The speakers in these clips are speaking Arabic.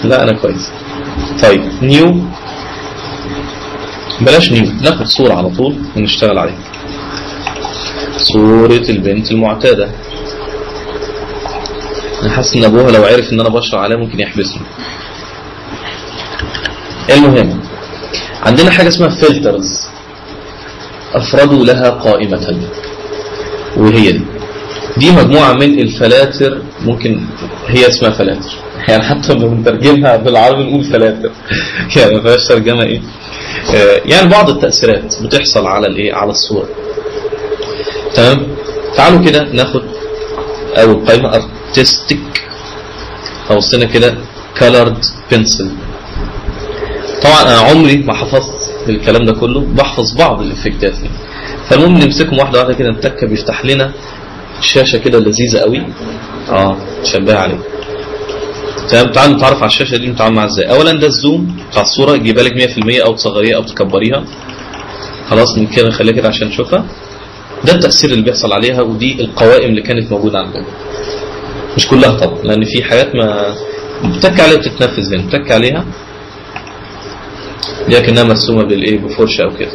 لا انا كويس. طيب نيو، بلاش نيو، ناخد صورة على طول ونشتغل عليها. صورة البنت المعتادة. انا حاسس ان ابوها لو عرف ان انا بشرح عليها ممكن يحبسني. المهم عندنا حاجة اسمها فلترز، افردوا لها قائمة، وهي دي مجموعة من الفلاتر، ممكن هي اسمها فلاتر يعني، حتى لما بنترجمها بالعربي نقول فلاتر يعني ما فيهاش ترجمة ايه، يعني بعض التأثيرات بتحصل على الايه، على الصورة. تمام. تعالوا كده ناخد اول قائمة ارتستيك، فوصلنا كده colored pencil. طبعا انا عمري ما حفظت الكلام ده كله، بحفظ بعض الافكتات يعني. فالمهم نمسكهم واحدة واحدة كده، نتكة بيفتح لنا شاشة كده لذيذة قوي، تشبه عليه. تمام. تعالوا نتعرف على الشاشة دي نتعامل معاها ازاي. اولا ده الزوم بتاع الصورة، تجيبها لك 100% او تصغريها او تكبريها. خلاص من كده نخليها كده عشان نشوفها. ده التأثير اللي بيحصل عليها، ودي القوائم اللي كانت موجودة عندنا. مش كلها طبعا، لان في حاجات ما بتتك عليها بتتنفذ هنا، بتتك عليها لكنها مرسومة بالايه، بفرشة او كده.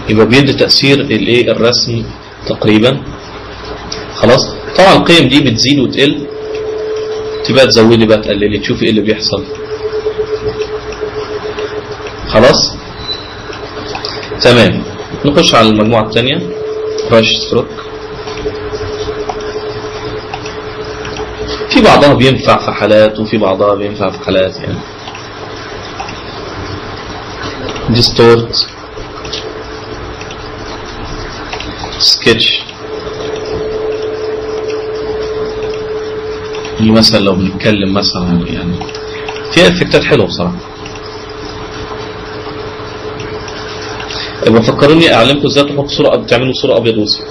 يبقى بيدي تأثير الايه، الرسم تقريبا. خلاص. طبعا القيم دي بتزيد وتقل، تبقى تزودي بقى تقللي، تشوفي ايه اللي بيحصل. خلاص تمام. نخش على المجموعة الثانية، براش ستروك. في بعضها بينفع في حالات وفي بعضها بينفع في حالات يعني. ديستورت، سكتش. دي مثلا لو بنتكلم مثلا يعني فيها افكتات حلوه بصراحه. بفكروني اعلمكم ازاي تحطوا صوره، بتعملوا صوره ابيض واسود.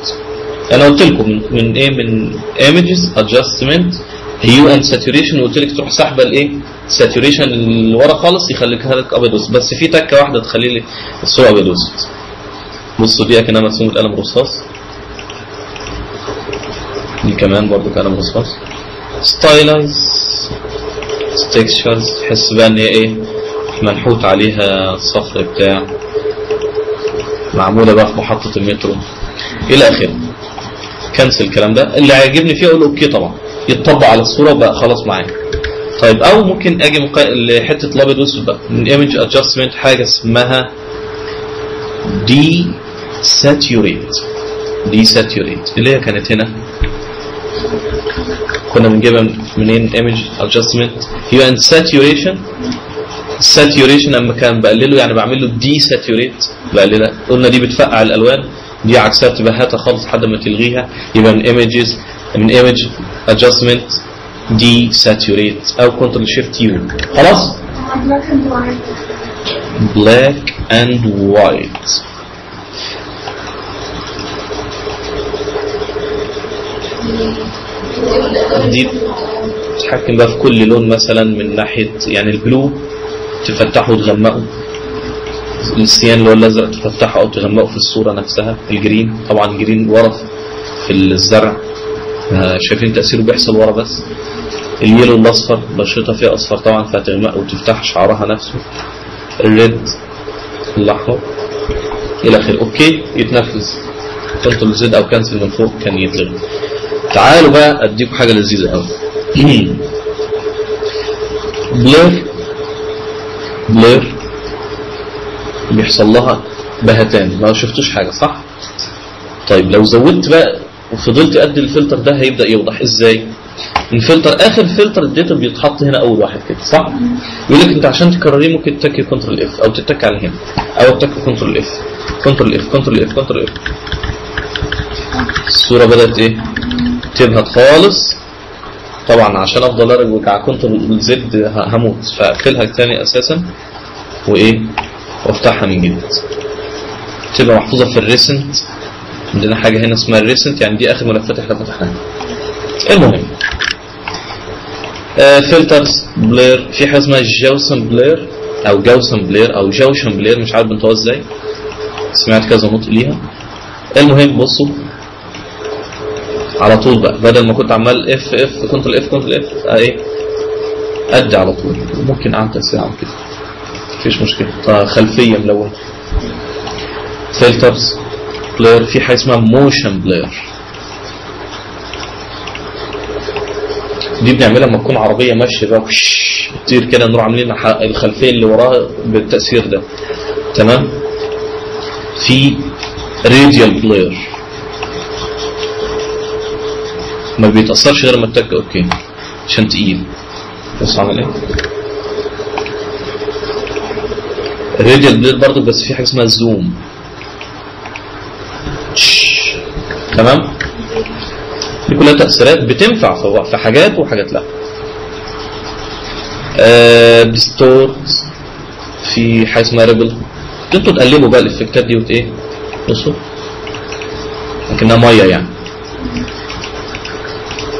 انا قلت لكم من ايه، من ايمجز ادجستمنت هيو اند ساتوريشن، وقلت لك تروح سحبه الايه، ساتوريشن اللي ورا خالص يخليها لك ابيض واسود، بس في تكه واحده تخلي لي الصوره ابيض واسود. بصوا دي كانها مرسومه بالقلم الرصاص، دي كمان برضو كلام رصاص. ستايلايز، تكستشرز، تحس بقى ان هي ايه، منحوت عليها الصخر بتاع، معموله بقى في محطه المترو الى اخره. كنسل الكلام ده، اللي هيعجبني فيه اقول اوكي طبعا، يتطبق على الصوره وبقى خلاص معايا. طيب او ممكن اجي لحته الابيض والاسود بقى من ايمج ادجستمنت، حاجه اسمها دي ساتوريت. دي ساتوريت اللي هي كانت هنا، كنا بنجيبها منين؟ ايمج ادجستمنت هي اند ساتوريشن. الساتوريشن اما كان بقلله يعني بعمل له دي ساتوريت، بقللها. قلنا دي بتفقع الالوان، دي عكسها بتبقى هاتها خالص لحد ما تلغيها. يبقى من ايمجز، من ايمج ادجستمنت دي ساتوريت او كنترول شيفت يو. خلاص. بلاك اند وايت. دي تتحكم بقى في كل لون، مثلا من ناحية يعني البلو تفتحه وتغمقه، السيان اللي هو الازرق تفتحه او تغمقه في الصورة نفسها، الجرين طبعا الجرين ورا في الزرع شايفين تأثيره بيحصل ورا بس. اليلو الاصفر بشرتها فيها اصفر طبعا فهتغمقه وتفتح شعرها نفسه. الريد الاحمر الى اخره. اوكي يتنفذ، كنترول زد او كانسل من فوق كان يتلغي. تعالوا بقى اديكم حاجه لذيذه قوي. بلير بيحصل لها بهتان، ما شفتوش حاجه صح؟ طيب لو زودت بقى وفضلت قد الفلتر ده هيبدا يوضح. ازاي؟ الفلتر اخر فلتر اديته بيتحط هنا اول واحد كده صح؟ يقول لك انت عشان تكرريه ممكن تتكي كنترول اف او تتك على هنا او تتك كنترول اف كنترول اف كنترول اف كنترول اف. الصوره بدات ايه؟ تبهت خالص. طبعا عشان افضل ارجع على كنترول زد هموت، فاقفلها تاني اساسا وايه وافتحها من جديد. تبقى محفوظه في الريسنت. عندنا حاجه هنا اسمها الريسنت، يعني دي اخر ملفات احنا فتحناها. المهم فلترز بلير، في حاجه اسمها جوسن بلير او جوسن بلير او جوشن بلير، مش عارف بنطقها ازاي، سمعت كذا نطق ليها. المهم بصوا على طول بقى، بدل ما كنت عمال اف اف كنترول اف كنترول اف ايه ادي على طول. ممكن اعمل تسريع كده مفيش مشكله. خلفيه ملونه، فلترز، بلاير، في حاجه اسمها موشن بلاير، دي بنعملها لما تكون عربيه ماشيه بقى تطير كده، نروح عاملين الخلفيه اللي وراها بالتاثير ده. تمام. في راديال بلاير ما بيتاثرش غير لما تتك اوكي عشان تقيل. بص عامل ايه الراديال بلاير برضه، بس في حاجه اسمها زوم. تمام. دي كلها تأثيرات بتنفع في حاجات وحاجات لا. ديستورت، في حاجه اسمها ريبل. انتوا تقلبوا بقى الافكتات دي ايه بصوا لكنها ميه يعني.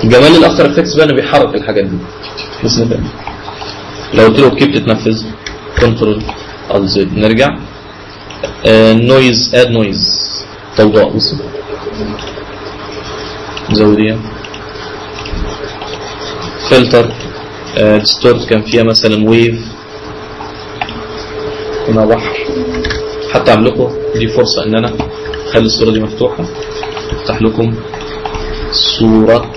جمال الافتر افكتس بقى انه بيحرك الحاجات دي بس نفهم. لو قلت له اوكي بتتنفذ كنترول ال زد. نرجع نويز، اد نويز، ضوضاء. بصوا زودية، فلتر، ديستورت كان فيها مثلا ويف، هنا بحر. حتى اعمل لكم دي فرصة ان انا اخلي الصورة دي مفتوحة، افتح لكم صورة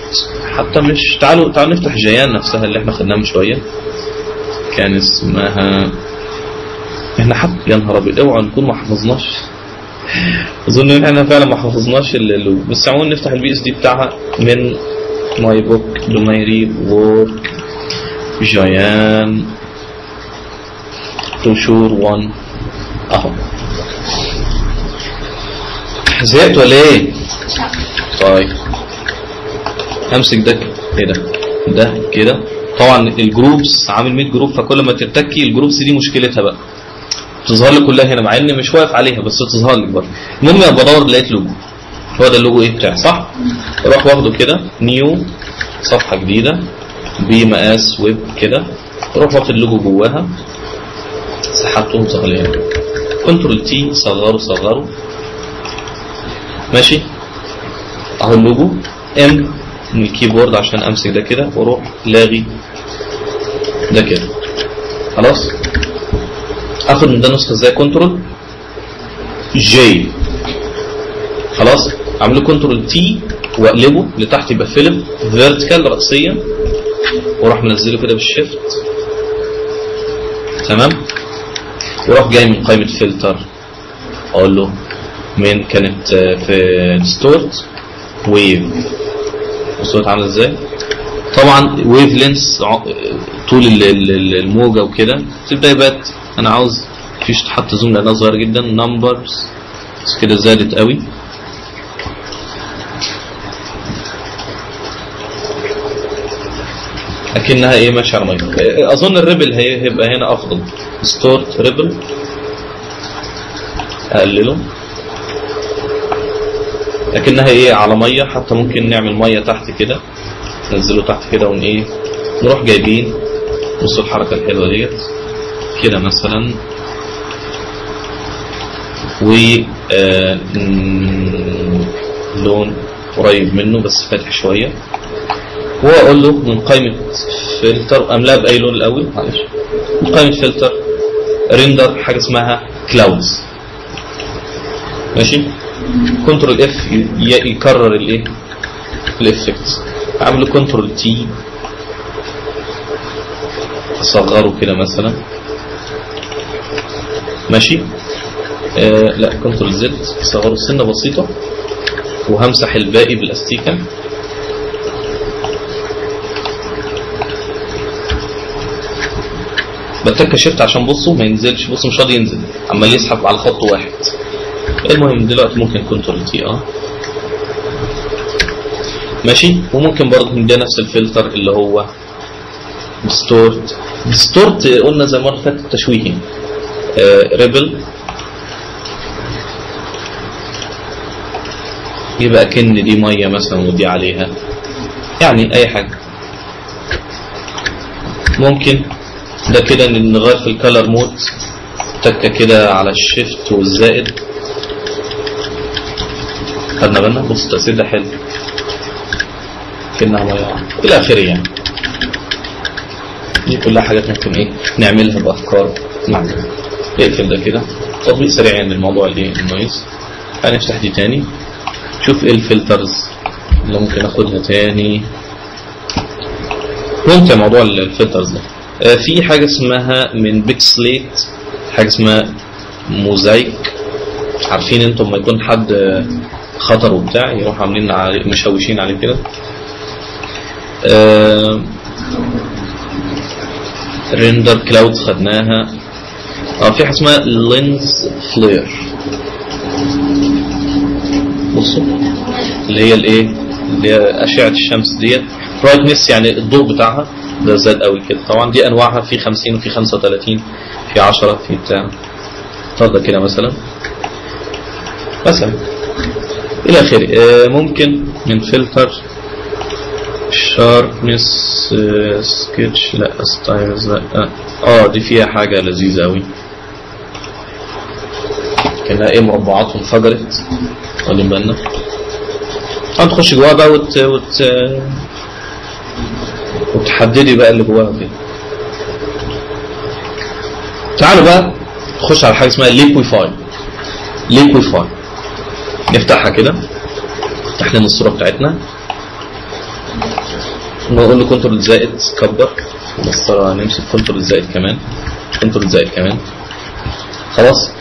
حتى مش تعالوا نفتح جيان نفسها اللي احنا خدناها من شوية، كان اسمها احنا حتى يا نهار ابيض اوعوا نكون ما حفظناش. اظن ان احنا فعلا ما حفظناش اللوجو، بس عموما نفتح البي اس دي بتاعها من ماي بوك دوميري وورك جيان بروشور 1 اهو. زهقت ولا ايه؟ طيب همسك ده ايه ده كده. طبعا الجروبس عامل 100 جروب، فكل ما تتكي الجروبس دي مشكلتها بقى تظهر لي كلها هنا، مع اني مش واقف عليها بس تظهر لي برضه. المهم انا بدور لقيت لوجو، هو ده اللوجو ايه بتاعي صح؟ اروح واخده كده نيو صفحه جديده بمقاس ويب كده، اروح واخد اللوجو جواها سحبته ظهر لي هنا، كنترول تي صغره ماشي اهو اللوجو. ام من الكيبورد عشان امسك ده كده واروح لاغي ده كده خلاص. اخد من ده نسخه ازاي؟ كنترول جي خلاص، اعمله كنترول تي واقلبه لتحت يبقى فيلم فيرتيكال راسيا، واروح منزله كده بالشيفت. تمام. واروح جاي من قائمه فلتر اقول له من كانت في ديستورت ويف. الصوت عامل ازاي؟ طبعا ويف لينس طول الموجه وكده تبدا يبقى انا عاوز فيش تحط زوم لانها صغيره جدا. نمبرز كده زادت قوي. اكنها ايه ماشيه على ميه. اظن الريبل هيبقى هنا افضل. ستورت ريبل اقلله لكنها ايه على ميه. حتى ممكن نعمل ميه تحت كده ننزله تحت كده ون ايه نروح جايبين. بصوا الحركه الحلوه ديت كده مثلا و لون قريب منه بس فاتح شويه، واقول له من قائمه فلتر املاه باي لون الاول معلش. من قائمه فلتر ريندر حاجه اسمها كلاودز ماشي. كنترول اف يكرر الايه الافكت. اعمل له كنترول تي اصغره كده مثلا ماشي. لا كنترول زد اصغره سنه بسيطه وهمسح الباقي بالاستيكه. بتك شيفت عشان بصوا ما ينزلش. بصوا مش راضي ينزل عمال يسحب على خط واحد. المهم دلوقتي ممكن كنترول تي ماشي. وممكن برضه ندي نفس الفلتر اللي هو ديستورت قلنا زي ما فات التشويهي. ريبل يبقى كن دي ميه مثلا ودي عليها يعني اي حاجه. ممكن ده كده نغير في الكالر مود تكه كده على الشيفت والزائد خدنا بالنا. بص التأثير ده حلو كأنها ميه الى اخره يعني. دي كلها حاجات ممكن ايه نعملها بافكار معينه. اقفل ده كده تطبيق سريع يعني الموضوع اللي النويز. هنفتح دي تاني شوف ايه الفلترز اللي ممكن اخدها تاني. ممتع موضوع الفلترز ده. في حاجه اسمها من بيكسليت حاجه اسمها موزايك. عارفين انتم لما يكون حد خطر وبتاع يروح عاملين عليه مشوشين عليه كده. ريندر كلاود خدناها. في حاجه اسمها لينز فلير. بصوا اللي هي الايه اللي هي اشعه الشمس ديت برايتنس يعني الضوء بتاعها ده زاد قوي كده. طبعا دي انواعها في 50 وفي 35 في 10 في بتاع. اتفضل كده مثلا الى اخره. ممكن من فلتر شاربنس سكتش لا ستايلز لا. دي فيها حاجه لذيذه قوي كانها ايه مربعات وانفجرت. واخدين بالنا. هتخش جواها بقى وتحددي بقى اللي جواها كده. تعالوا بقى نخش على حاجه اسمها ليكويفاي. نفتحها كده نفتح لنا الصوره بتاعتنا ونقول له كنترول زائد كبر المسطره. نمسك كنترول زائد كمان خلاص.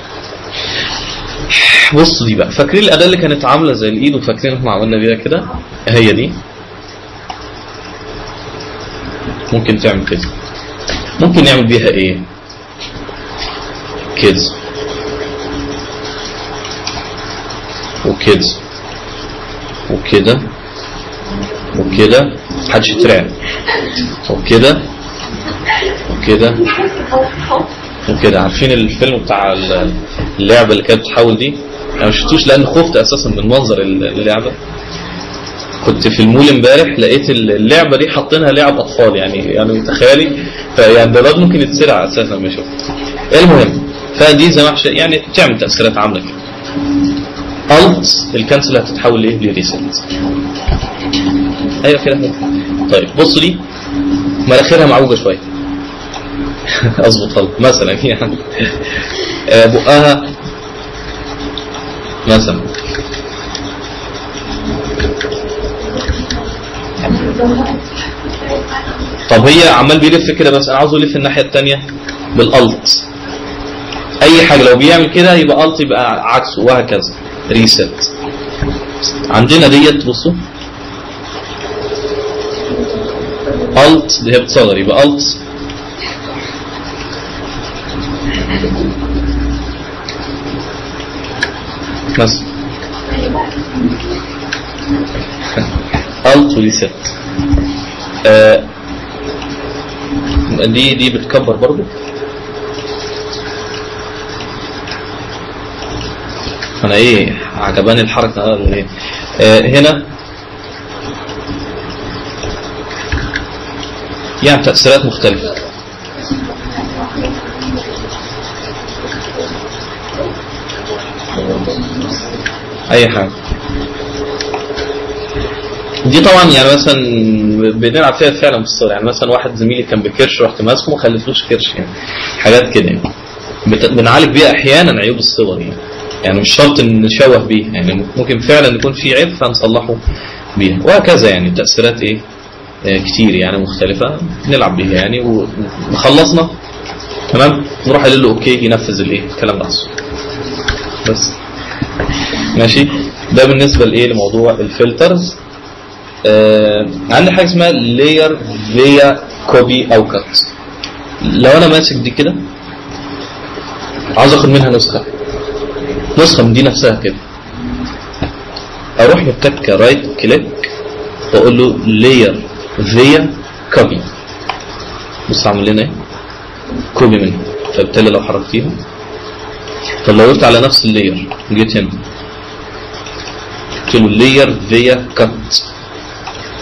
بصوا دي بقى فاكرين الاداه اللي كانت عامله زي الايد وفاكرين احنا عملنا بيها كده. هي دي ممكن تعمل كده. ممكن نعمل بيها ايه كده وكده وكده وكده محدش يترعب وكده وكده وكده. عارفين الفيلم بتاع اللعبه اللي كانت بتحاول دي؟ انا ما شفتوش لان خفت اساسا من منظر اللعبه. كنت في المول امبارح لقيت اللعبه دي حاطينها لعب اطفال يعني تخيلي فيعني ده الواد ممكن يتسرع اساسا ما شفت. المهم فدي زي ما يعني بتعمل تاثيرات عامله كده. الت الكنسل هتتحول لايه؟ لريست. ايوه كده. طيب بصوا دي مناخيرها معوجه شويه اظبط مثلا يعني بقها مثلا. طب هي عمال بيلف كده بس انا عاوزه يلف الناحيه الثانيه بالالت. اي حاجه لو بيعمل كده يبقى الت يبقى عكسه وهكذا. ريست عندنا ديت بصوا الت اللي هي بتصغر يبقى الت مثلا الت وريست. دي بتكبر برضو. انا ايه عجباني الحركه اللي هنا يعني تأثيرات مختلفة. اي حاجة دي طبعا يعني مثلا بنلعب فيها فعلا في الصور. يعني مثلا واحد زميلي كان بكرش رحت ماسكه ما خليتلوش كرش يعني حاجات كده يعني بنعالج بيها احيانا عيوب الصور يعني مش شرط نشوه بيه يعني ممكن فعلا يكون في عيب فنصلحه بيها وهكذا. يعني تأثيرات ايه كتير يعني مختلفة نلعب بيها يعني وخلصنا تمام نروح قال له اوكي ينفذ الايه الكلام ده بس ماشي. ده بالنسبة لايه لموضوع الفلترز. عندي حاجة اسمها لاير فيا كوبي او كات. لو انا ماسك دي كده عاوز اخد منها نسخة من دي نفسها كده اروح متك رايت كليك واقول له لاير فيا كوبي. بص عامل لنا ايه كوبي منها. فبالتالي لو حركتيها طب لو قلت على نفس اللاير جيت هنا قلت له لاير فيا كات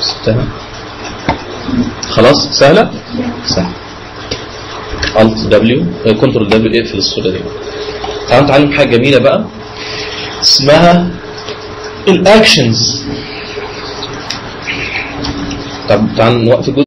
ستها خلاص سهله. الت دبليو كنترول دبليو اقفل الصوره دي. تعالوا نتعلم حاجه جميله بقى اسمها الاكشنز. طب تعال نوقف الجزء